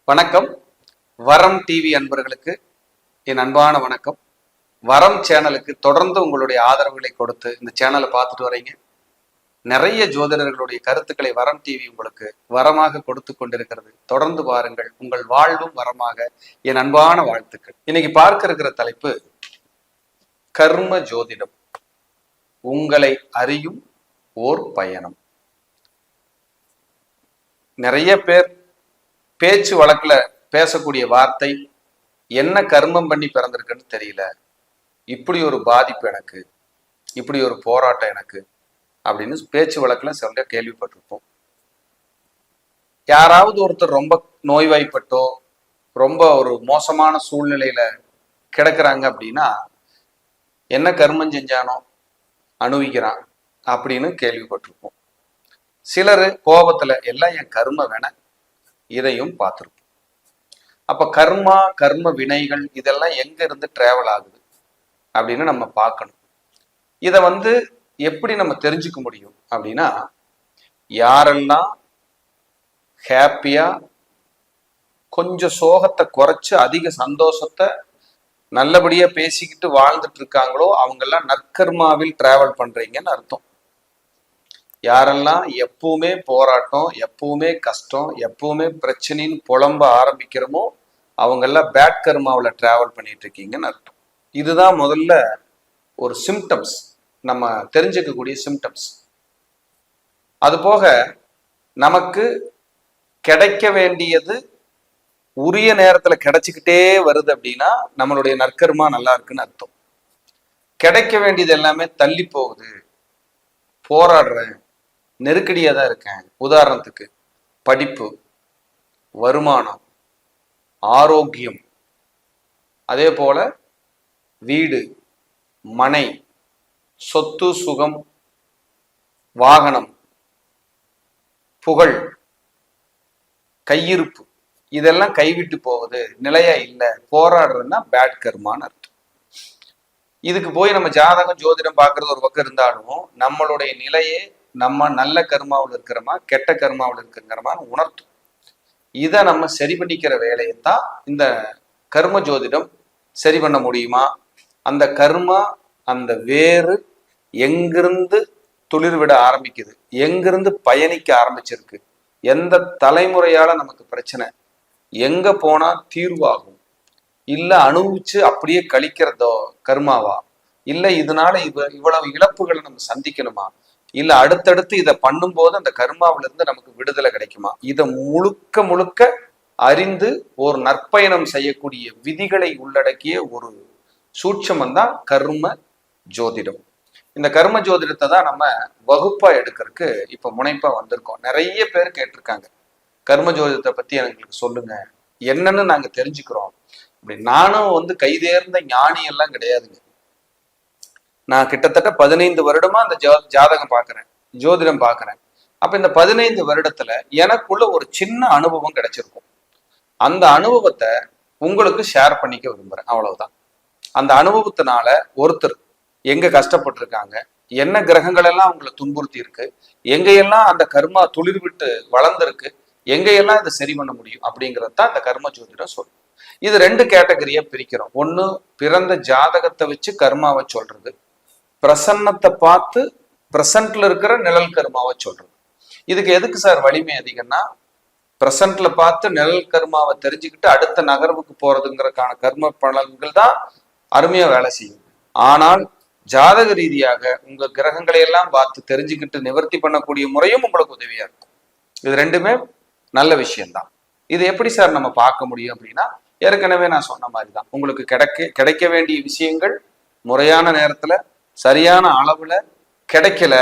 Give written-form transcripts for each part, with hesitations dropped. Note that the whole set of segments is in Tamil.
வணக்கம். வரம் டிவி அன்பர்களுக்கு என் அன்பான வணக்கம். வரம் சேனலுக்கு தொடர்ந்து உங்களுடைய ஆதரவுகளை கொடுத்து இந்த சேனலை பார்த்துட்டு வரீங்க. நிறைய ஜோதிடர்களுடைய கருத்துக்களை வரம் டிவி உங்களுக்கு வரமாக கொடுத்து கொண்டிருக்கிறது. தொடர்ந்து பாருங்கள், உங்கள் வாழ்வும் வரமாக. என் அன்பான வாழ்த்துக்கள். இன்னைக்கு பார்க்க இருக்கிற தலைப்பு கர்ம ஜோதிடம், உங்களை அறியும் ஓர் பயணம். நிறைய பேர் பேச்சு வழக்குல பேசக்கூடிய வார்த்தை, என்ன கர்மம் பண்ணி பிறந்திருக்குன்னு தெரியல, இப்படி ஒரு பாதிப்பு எனக்கு, இப்படி ஒரு போராட்டம் எனக்கு அப்படின்னு பேச்சு வழக்குல சில கேள்விப்பட்டிருப்போம். யாராவது ஒருத்தர் ரொம்ப நோய்வாய்ப்பட்டோ ரொம்ப ஒரு மோசமான சூழ்நிலையில கிடக்குறாங்க அப்படின்னா, என்ன கர்மம் செஞ்சானோ அனுபவிக்கிறான் அப்படின்னு கேள்விப்பட்டிருப்போம். சிலர் கோபத்துல எல்லாம் என் கர்ம வேண இதையும் பார்த்துருப்போம். அப்ப கர்ம வினைகள் இதெல்லாம் எங்க இருந்து டிராவல் ஆகுது அப்படின்னு நம்ம பார்க்கணும். இதை எப்படி நம்ம தெரிஞ்சுக்க முடியும் அப்படின்னா, யாரெல்லாம் ஹாப்பியா கொஞ்சம் சோகத்தை குறைச்சு அதிக சந்தோஷத்தை நல்லபடியா பேசிக்கிட்டு வாழ்ந்துட்டு இருக்காங்களோ அவங்கெல்லாம் நற்கர்மாவில் டிராவல் பண்றீங்கன்னு அர்த்தம். யாரெல்லாம் எப்பவுமே போராட்டம், எப்பவுமே கஷ்டம், எப்பவுமே பிரச்சனைன்னு புலம்ப ஆரம்பிக்கிறோமோ அவங்கெல்லாம் பேட் கர்மாவில் டிராவல் பண்ணிட்டு இருக்கீங்கன்னு அர்த்தம். இதுதான் முதல்ல ஒரு சிம்டம்ஸ், நம்ம தெரிஞ்சுக்கக்கூடிய சிம்டம்ஸ். அது போக நமக்கு கிடைக்க வேண்டியது உரிய நேரத்துல கிடைச்சிக்கிட்டே வருது அப்படின்னா நம்மளுடைய நற்கர்மா நல்லா இருக்குன்னு அர்த்தம். கிடைக்க வேண்டியது எல்லாமே தள்ளி போகுது, போராடுறேன், நெருக்கடியா தான் இருக்கேன். உதாரணத்துக்கு படிப்பு, வருமானம், ஆரோக்கியம், அதே போல வீடு, மனை, சொத்து, சுகம், வாகனம், புகழ், கையிருப்பு, இதெல்லாம் கைவிட்டு போகுது, நிலையா இல்லை, போராடுறதுன்னா பேட் கர்மான்னு அர்த்தம். இதுக்கு போய் நம்ம ஜாதகம் ஜோதிடம் பார்க்கறது ஒரு பக்கம் இருந்தாலும் நம்மளுடைய நிலையே நம்ம நல்ல கர்மாவில் இருக்கிறோமா கெட்ட கர்மாவில் இருக்கிறோமான்னு உணர்த்தும். இதை நம்ம சரி பண்ணிக்கிற வேலையைத்தான் இந்த கர்ம ஜோதிடம் சரி பண்ண முடியுமா, அந்த கர்மா அந்த வேறு எங்கிருந்து துளிர் விட ஆரம்பிக்குது, எங்கிருந்து பயணிக்க ஆரம்பிச்சிருக்கு, எந்த தலைமுறையால நமக்கு பிரச்சனை, எங்க போனா தீர்வாகும், இல்ல அனுபவிச்சு அப்படியே கழிக்கிறதோ கர்மாவா, இல்ல இதனால இவ்வளவு இழப்புகளை நம்ம சந்திக்கணுமா, இல்ல அடுத்தடுத்து இதை பண்ணும்போது அந்த கர்மாவில இருந்து நமக்கு விடுதலை கிடைக்குமா, இதை முழுக்க முழுக்க அறிந்து ஒரு நற்பயணம் செய்யக்கூடிய விதிகளை உள்ளடக்கிய ஒரு சூட்சமம் தான் கர்ம ஜோதிடம். இந்த கர்ம ஜோதிடத்தை தான் நம்ம வகுப்பா எடுக்கிறதுக்கு இப்ப முனைப்பா வந்திருக்கோம். நிறைய பேர் கேட்டிருக்காங்க, கர்ம ஜோதிடத்தை பத்தி எங்களுக்கு சொல்லுங்க, என்னன்னு நாங்க தெரிஞ்சுக்கிறோம். அப்படி நானும் கைதேர்ந்த ஞானி எல்லாம் கிடையாதுங்க. நான் கிட்டத்தட்ட 15 வருடமா அந்த ஜாதகம் பார்க்கிறேன், ஜோதிடம் பார்க்கிறேன். அப்ப இந்த 15 வருடத்துல எனக்குள்ள ஒரு சின்ன அனுபவம் கிடைச்சிருக்கும். அந்த அனுபவத்தை உங்களுக்கு ஷேர் பண்ணிக்க விரும்புறேன், அவ்வளவுதான். அந்த அனுபவத்தினால ஒருத்தர் எங்க கஷ்டப்பட்டிருக்காங்க, என்ன கிரகங்கள் எல்லாம் அவங்களை துன்புறுத்தி இருக்கு, எங்கையெல்லாம் அந்த கர்மா துளிர் விட்டு வளர்ந்துருக்கு, எங்கையெல்லாம் இதை சரி பண்ண முடியும் அப்படிங்கிறது தான் இந்த கர்ம ஜோதிடம் சொல்லும். இது 2 கேட்டகரியா பிரிக்கிறோம். ஒண்ணு பிறந்த ஜாதகத்தை வச்சு கர்மாவை சொல்றது, பிரசன்னத்தை பார்த்து பிரசன்ட்ல இருக்கிற நிழல் கர்மாவை சொல்றது. இதுக்கு எதுக்கு சார் வலிமை அதிகம்னா, பிரசன்ட்ல பார்த்து நிழல் கர்மாவை தெரிஞ்சுக்கிட்டு அடுத்த நகர்வுக்கு போறதுங்கிறதுக்கான கர்ம பலன்கள் தான் அருமையா வேலை செய்யும். ஆனால் ஜாதக ரீதியாக உங்க கிரகங்களை எல்லாம் பார்த்து தெரிஞ்சுக்கிட்டு நிவர்த்தி பண்ணக்கூடிய முறையும் உங்களுக்கு உதவியா இருக்கும். இது 2மே நல்ல விஷயம்தான். இது எப்படி சார் நம்ம பார்க்க முடியும் அப்படின்னா, ஏற்கனவே நான் சொன்ன மாதிரி தான், உங்களுக்கு கிடைக்க வேண்டிய விஷயங்கள் முறையான நேரத்துல சரியான அளவுல கிடைக்கல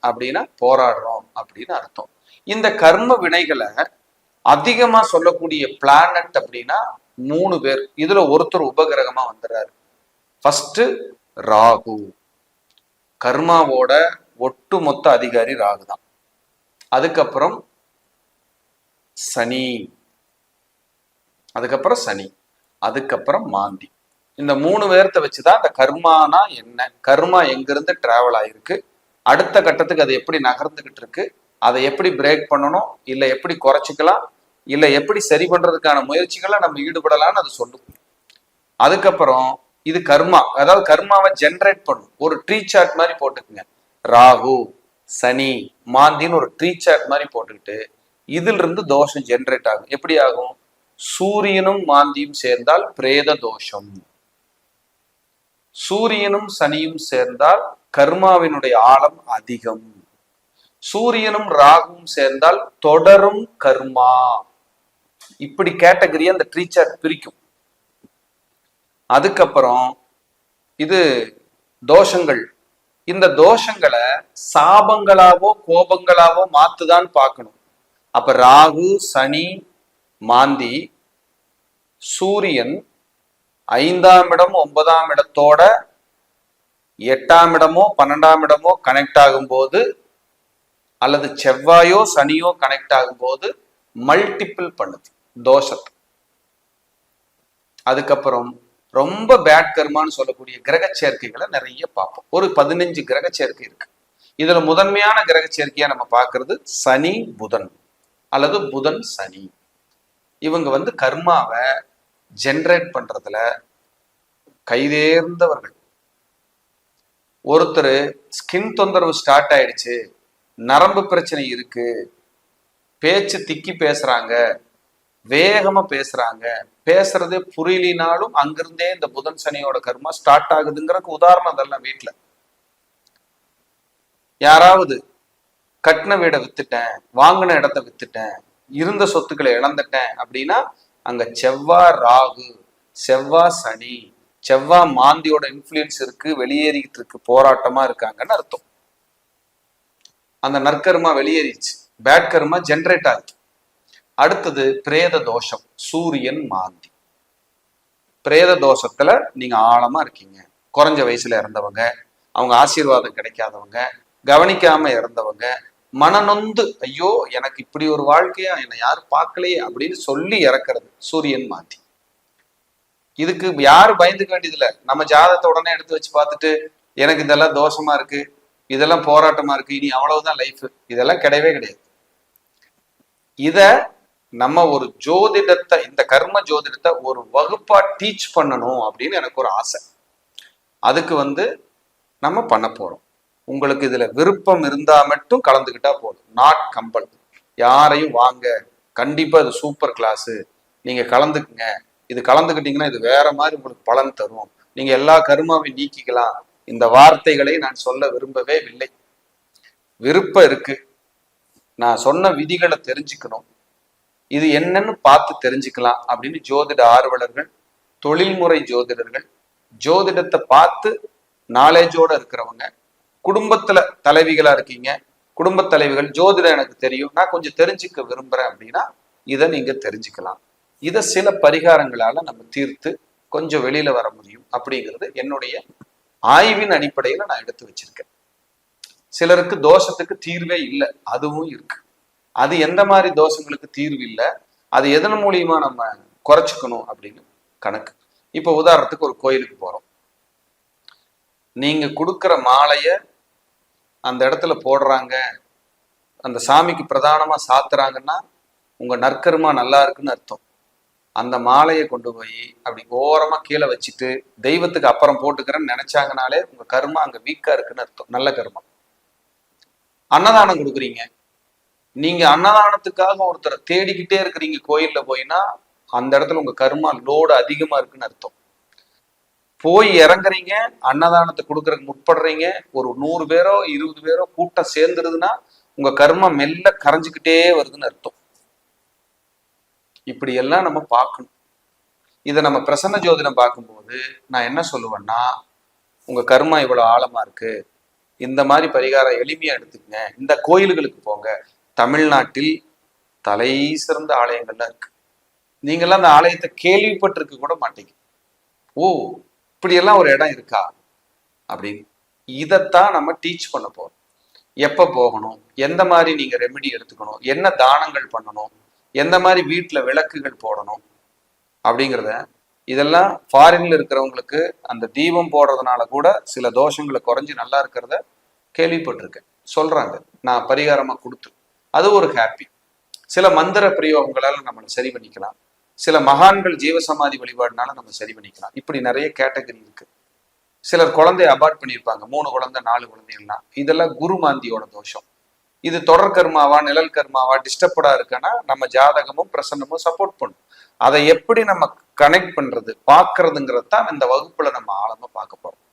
அப்படின்னா போராடுறோம் அப்படின்னு அர்த்தம். இந்த கர்ம வினைகளை அதிகமா சொல்லக்கூடிய பிளானட் அப்படின்னா 3 பேர். இதுல ஒருத்தர் உபகிரகமா வந்துடுறாரு. ஃபர்ஸ்ட் ராகு, கர்மாவோட ஒட்டுமொத்த அதிகாரி ராகு தான். அதுக்கப்புறம் சனி, அதுக்கப்புறம் மாந்தி. இந்த 3 பேர்த்த வச்சுதான் இந்த கர்மானா என்ன, கர்மா எங்கிருந்து டிராவல் ஆயிருக்கு, அடுத்த கட்டத்துக்கு அது எப்படி நகர்ந்துகிட்டு இருக்கு, அதை எப்படி பிரேக் பண்ணணும், இல்லை எப்படி குறைச்சிக்கலாம், இல்ல எப்படி சரி பண்றதுக்கான முயற்சிகளை நம்ம ஈடுபடலாம்னு அது சொல்லும். அதுக்கப்புறம் இது கர்மா, அதாவது கர்மாவை ஜென்ரேட் பண்ணும். ஒரு ட்ரீ சார்ட் மாதிரி போட்டுக்குங்க. ராகு, சனி, மாந்தின்னு ஒரு ட்ரீ சார்ட் மாதிரி போட்டுக்கிட்டு இதுல இருந்து தோஷம் ஜென்ரேட் ஆகும். எப்படி ஆகும்? சூரியனும் மாந்தியும் சேர்ந்தால் பிரேத தோஷம், சூரியனும் சனியும் சேர்ந்தால் கர்மாவினுடைய ஆழம் அதிகம், சூரியனும் ராகுவும் சேர்ந்தால் தொடரும் கர்மா. இப்படி கேட்டகரியா அந்த ட்ரீ சார்ட் பிரிக்கும். அதுக்கப்புறம் இது தோஷங்கள். இந்த தோஷங்களை சாபங்களாவோ கோபங்களாவோ மாத்துதான் பார்க்கணும். அப்ப ராகு, சனி, மாந்தி, சூரியன் 5ஆம் இடம் 9ஆம் இடத்தோட 8ஆம் இடமோ 12ஆம் இடமோ கனெக்ட் ஆகும் போது, அல்லது செவ்வாயோ சனியோ கனெக்ட் ஆகும் போது மல்டிபிள் பண்ணுது தோஷத்தை. அதுக்கப்புறம் ரொம்ப பேட் கர்மான்னு சொல்லக்கூடிய கிரக சேர்க்கைகளை நிறைய பார்ப்போம். ஒரு 15 கிரக சேர்க்கை இருக்கு. இதுல முதன்மையான கிரக சேர்க்கையா நம்ம பார்க்கறது சனி புதன் அல்லது புதன் சனி. இவங்க கர்மாவை ஜென்ரேட் பண்றதுல கைதேர்ந்தவர்கள். ஒருத்தர் ஸ்கின் தொந்தரவு ஸ்டார்ட் ஆயிடுச்சு, நரம்பு பிரச்சனை இருக்கு, பேச்சு திக்கி பேசுறாங்க, வேகமா பேசுறாங்க, பேசுறதே புரியலினாலும் அங்கிருந்தே இந்த புதன் சனியோட கர்மா ஸ்டார்ட் ஆகுதுங்கிறதுக்கு உதாரணம் அதெல்லாம். வீட்டுல யாராவது கட்டின வீடை வித்துட்டேன், வாங்கின இடத்த வித்துட்டேன், இருந்த சொத்துக்களை இழந்துட்டேன் அப்படின்னா அங்க செவ்வாய் ராகு, செவ்வாய் சனி, செவ்வாய் மாந்தியோட இன்ஃப்ளூயன்ஸ் இருக்கு, வெளியேறிட்டு இருக்கு, போராட்டமா இருக்காங்கன்னு அர்த்தம். அந்த நற்கர்மா வெளியேறிச்சு, பேட் கர்மா ஜென்ரேட் ஆகுது. அடுத்தது பிரேத தோஷம், சூரியன் மாந்தி. பிரேத தோஷத்துல நீங்க ஆழமா இருக்கீங்க. குறைஞ்ச வயசுல இறந்தவங்க, அவங்க ஆசீர்வாதம் கிடைக்காதவங்க, கவனிக்காம இறந்தவங்க, மனநொந்து ஐயோ எனக்கு இப்படி ஒரு வாழ்க்கையா, என்னை யாரும் பார்க்கலையே அப்படின்னு சொல்லி இறக்குறது சூரியன் மாந்தி. இதுக்கு யாரும் பயந்துக்க வேண்டியதில்லை. நம்ம ஜாதகத்தை உடனே எடுத்து வச்சு பார்த்துட்டு எனக்கு இதெல்லாம் தோஷமா இருக்கு, இதெல்லாம் போராட்டமா இருக்கு, இனி அவ்வளவுதான் லைஃப், இதெல்லாம் கிடையவே கிடையாது. இத நம்ம ஒரு ஜோதிடத்தை, இந்த கர்ம ஜோதிடத்தை ஒரு வகுப்பா டீச் பண்ணணும் அப்படின்னு எனக்கு ஒரு ஆசை. அதுக்கு நம்ம பண்ண போறோம். உங்களுக்கு இதுல விருப்பம் இருந்தா மட்டும் கலந்துக்கிட்டா போதும், நாட் கம்பல். யாரையும் வாங்க, கண்டிப்பா இது சூப்பர் கிளாஸ், நீங்க கலந்துக்குங்க, இது கலந்துக்கிட்டீங்கன்னா இது வேற மாதிரி உங்களுக்கு பலன் தரும், நீங்க எல்லா கர்மாவையும் நீக்கிக்கலாம். இந்த வார்த்தைகளை நான் சொல்ல விரும்பவே இல்லை. விருப்பம் இருக்கு, நான் சொன்ன விதிகளை தெரிஞ்சுக்கணும், இது என்னன்னு பார்த்து தெரிஞ்சுக்கலாம் அப்படின்னு ஜோதிட ஆர்வலர்கள், தொழில்முறை ஜோதிடர்கள், ஜோதிடத்தை பார்த்து நாலேஜோட இருக்கிறவங்க, குடும்பத்துல தலைவிகளா இருக்கீங்க, குடும்ப தலைவிகள், ஜோதிடம் எனக்கு தெரியும், நான் கொஞ்சம் தெரிஞ்சுக்க விரும்புறேன் அப்படின்னா இதை நீங்க தெரிஞ்சுக்கலாம். இதை சில பரிகாரங்களால நம்ம தீர்த்து கொஞ்சம் வெளியில வர முடியும் அப்படிங்கிறது என்னுடைய ஆய்வின் அடிப்படையில நான் எடுத்து வச்சிருக்கேன். சிலருக்கு தோஷத்துக்கு தீர்வே இல்லை, அதுவும் இருக்கு. அது எந்த மாதிரி தோஷங்களுக்கு தீர்வு இல்லை, அது எதன் மூலியமா நம்ம குறைச்சிக்கணும் அப்படின்னு கணக்கு. இப்போ உதாரணத்துக்கு ஒரு கோயிலுக்கு போறோம், நீங்க கொடுக்குற மாலைய அந்த இடத்துல போடுறாங்க, அந்த சாமிக்கு பிரதானமா சாத்துறாங்கன்னா உங்க நற்கர்மா நல்லா இருக்குன்னு அர்த்தம். அந்த மாலையை கொண்டு போய் அப்படி ஓரமா கீழே வச்சுட்டு தெய்வத்துக்கு அப்புறம் போட்டுக்கிறேன்னு நினைச்சாங்கனாலே உங்க கர்மா அங்க வீக்கா இருக்குன்னு அர்த்தம், நல்ல கர்மா. அன்னதானம் கொடுக்குறீங்க, நீங்க அன்னதானத்துக்காக ஒருத்தரை தேடிக்கிட்டே இருக்கிறீங்க கோயில்ல போயினா அந்த இடத்துல உங்க கர்மா லோடு அதிகமா இருக்குன்னு அர்த்தம். போய் இறங்குறீங்க, அன்னதானத்தை கொடுக்கறதுக்கு முற்படுறீங்க, ஒரு 100 பேரோ 20 பேரோ கூட்டம் சேர்ந்துருதுன்னா உங்க கர்மா மெல்ல கரைஞ்சுக்கிட்டே வருதுன்னு அர்த்தம். இப்படி எல்லாம் நம்ம பார்க்கணும். இதை நம்ம பிரசன்ன ஜோதிடம் பார்க்கும்போது நான் என்ன சொல்லுவேன்னா, உங்க கர்மா இவ்வளவு ஆழமா இருக்கு, இந்த மாதிரி பரிகாரம் எளிமையா எடுத்துக்கங்க, இந்த கோயில்களுக்கு போங்க. தமிழ்நாட்டில் தலை சிறந்த ஆலயங்கள்லாம் இருக்கு, நீங்கெல்லாம் அந்த ஆலயத்தை கேள்விப்பட்டிருக்க கூட மாட்டீங்க. ஓ இப்படியெல்லாம் ஒரு இடம் இருக்கா அப்படின்னு. இதைத்தான் நம்ம டீச் பண்ண போறோம். எப்ப போகணும், எந்த மாதிரி நீங்க ரெமெடி எடுத்துக்கணும், என்ன தானங்கள் பண்ணணும், எந்த மாதிரி வீட்டுல விளக்குகள் போடணும் அப்படிங்கிறத. இதெல்லாம் ஃபாரின்ல இருக்கிறவங்களுக்கு அந்த தீபம் போடுறதுனால கூட சில தோஷங்களை குறைஞ்சி நல்லா இருக்கிறத கேள்விப்பட்டிருக்கேன், சொல்றாங்க. நான் பரிகாரமா கொடுத்து அது ஒரு ஹாப்பி. சில மந்திர பிரயோகங்களால நம்மளை சரி பண்ணிக்கலாம், சில மகான்கள் ஜீவசமாதி வழிபாடுனால நம்ம சரி பண்ணிக்கலாம். இப்படி நிறைய கேட்டகரி இருக்கு. சிலர் குழந்தைய அபார்ட் பண்ணியிருப்பாங்க, 3 குழந்தை 4 குழந்தைகள்லாம். இதெல்லாம் குருமாந்தியோட தோஷம். இது தொடர் கர்மாவா நிழல் கர்மாவா டிஸ்டர்படா இருக்குன்னா நம்ம ஜாதகமும் பிரசன்னமும் சப்போர்ட் பண்ணும். அதை எப்படி நம்ம கனெக்ட் பண்றது பாக்குறதுங்கிறது தான் இந்த வகுப்புல நம்ம ஆழமா பார்க்க போறோம்.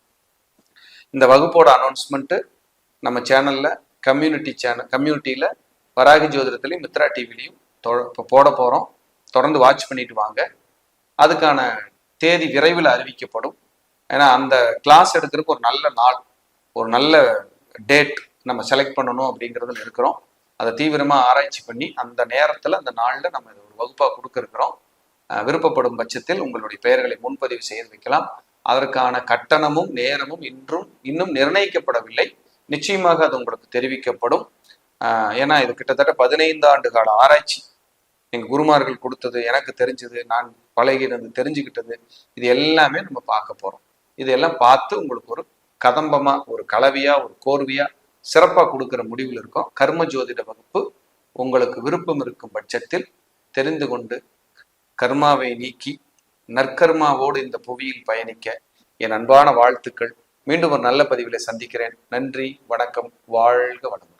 இந்த வகுப்போட அனௌன்ஸ்மெண்ட் நம்ம சேனல்ல கம்யூனிட்டியில வராகி ஜோதிடத்திலையும் மித்ரா டிவிலையும் போட போறோம். தொடர்ந்து வாட்ச் பண்ணிட்டு வாங்க. அதுக்கான தேதி விரைவில் அறிவிக்கப்படும். ஏன்னா அந்த கிளாஸ் எடுக்கிறதுக்கு ஒரு நல்ல நாள், ஒரு நல்ல டேட் நம்ம செலக்ட் பண்ணணும் அப்படிங்கிறதுல இருக்கிறோம். அதை தீவிரமா ஆராய்ச்சி பண்ணி அந்த நேரத்துல அந்த நாள்ல நம்ம ஒரு வகுப்பா கொடுக்க இருக்கிறோம். விருப்பப்படும் பட்சத்தில் உங்களுடைய பெயர்களை முன்பதிவு செய்து வைக்கலாம். அதற்கான கட்டணமும் நேரமும் இன்னும் நிர்ணயிக்கப்படவில்லை. நிச்சயமாக அது உங்களுக்கு தெரிவிக்கப்படும். ஏன்னா இது கிட்டத்தட்ட 15 ஆண்டு கால ஆராய்ச்சி. எங்க குருமார்கள் கொடுத்தது, எனக்கு தெரிஞ்சது, நான் பழகினது, தெரிஞ்சுக்கிட்டது, இது எல்லாமே நம்ம பார்க்க போறோம். இதெல்லாம் பார்த்து உங்களுக்கு ஒரு கதம்பமா, ஒரு கலவையா, ஒரு கோர்வையா சிறப்பாக கொடுக்குற முடிவில் இருக்கும். கர்ம ஜோதிட வகுப்பு உங்களுக்கு விருப்பம் இருக்கும் பட்சத்தில் தெரிந்து கொண்டு கர்மாவை நீக்கி நற்கர்மாவோடு இந்த புவியில் பயணிக்க என் அன்பான வாழ்த்துக்கள். மீண்டும் ஒரு நல்ல பதிவிலை சந்திக்கிறேன். நன்றி, வணக்கம், வாழ்க வளம்.